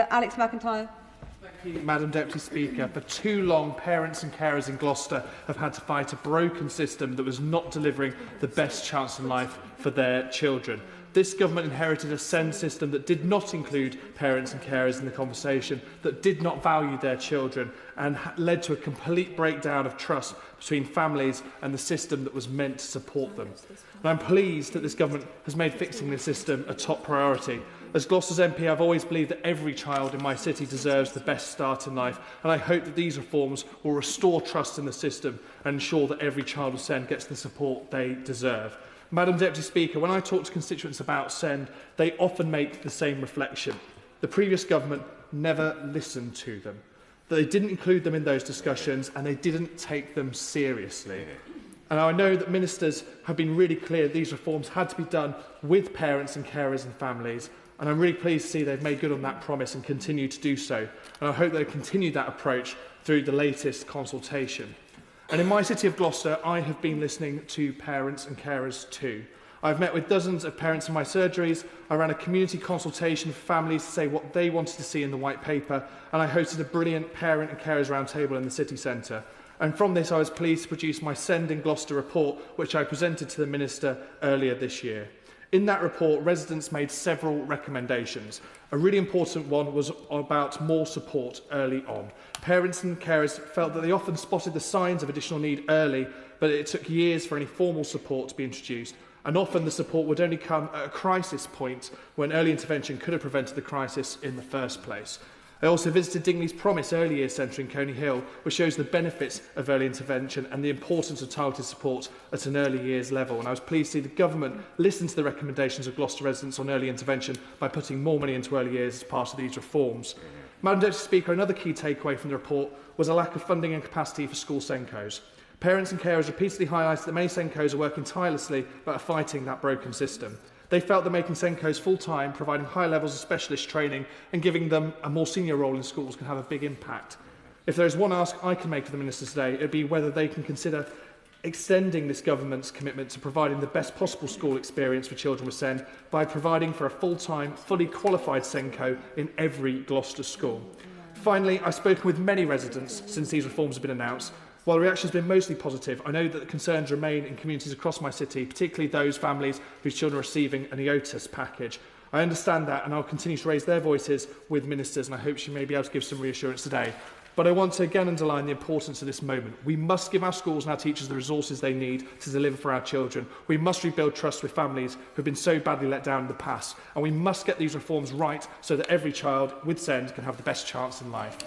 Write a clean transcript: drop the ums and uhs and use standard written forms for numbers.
Alex McIntyre. Thank you, Madam Deputy Speaker. For too long, parents and carers in Gloucester have had to fight a broken system that was not delivering the best chance in life for their children. This government inherited a SEND system that did not include parents and carers in the conversation, that did not value their children, and led to a complete breakdown of trust between families and the system that was meant to support them. And I'm pleased that this government has made fixing the system a top priority. As Gloucester's MP, I've always believed that every child in my city deserves the best start in life, and I hope that these reforms will restore trust in the system and ensure that every child with SEND gets the support they deserve. Madam Deputy Speaker, when I talk to constituents about SEND, they often make the same reflection. The previous government never listened to them. They didn't include them in those discussions, and they didn't take them seriously. And I know that ministers have been really clear that these reforms had to be done with parents and carers and families, and I'm really pleased to see they've made good on that promise and continue to do so. And I hope they'll continue that approach through the latest consultation. And in my city of Gloucester, I have been listening to parents and carers too. I've met with dozens of parents in my surgeries. I ran a community consultation for families to say what they wanted to see in the white paper, and I hosted a brilliant parent and carers roundtable in the city centre. And from this, I was pleased to produce my Send in Gloucester report, which I presented to the Minister earlier this year. In that report, residents made several recommendations. A really important one was about more support early on. Parents and carers felt that they often spotted the signs of additional need early, but it took years for any formal support to be introduced. And often the support would only come at a crisis point when early intervention could have prevented the crisis in the first place. I also visited Dingley's Promise Early Years Centre in Coney Hill, which shows the benefits of early intervention and the importance of targeted support at an early years level. And I was pleased to see the government listen to the recommendations of Gloucester residents on early intervention by putting more money into early years as part of these reforms. Madam Deputy Speaker, another key takeaway from the report was a lack of funding and capacity for school SENCOs. Parents and carers repeatedly highlighted that many SENCOs are working tirelessly but are fighting that broken system. They felt that making SENCOs full-time, providing high levels of specialist training and giving them a more senior role in schools can have a big impact. If there is one ask I can make to the ministers today, it would be whether they can consider extending this government's commitment to providing the best possible school experience for children with SEND by providing for a full-time, fully qualified SENCO in every Gloucester school. Finally, I've spoken with many residents since these reforms have been announced. While the reaction has been mostly positive, I know that the concerns remain in communities across my city, particularly those families whose children are receiving an EOTAS package. I understand that, and I'll continue to raise their voices with ministers, and I hope she may be able to give some reassurance today. But I want to again underline the importance of this moment. We must give our schools and our teachers the resources they need to deliver for our children. We must rebuild trust with families who have been so badly let down in the past, and we must get these reforms right so that every child with SEND can have the best chance in life.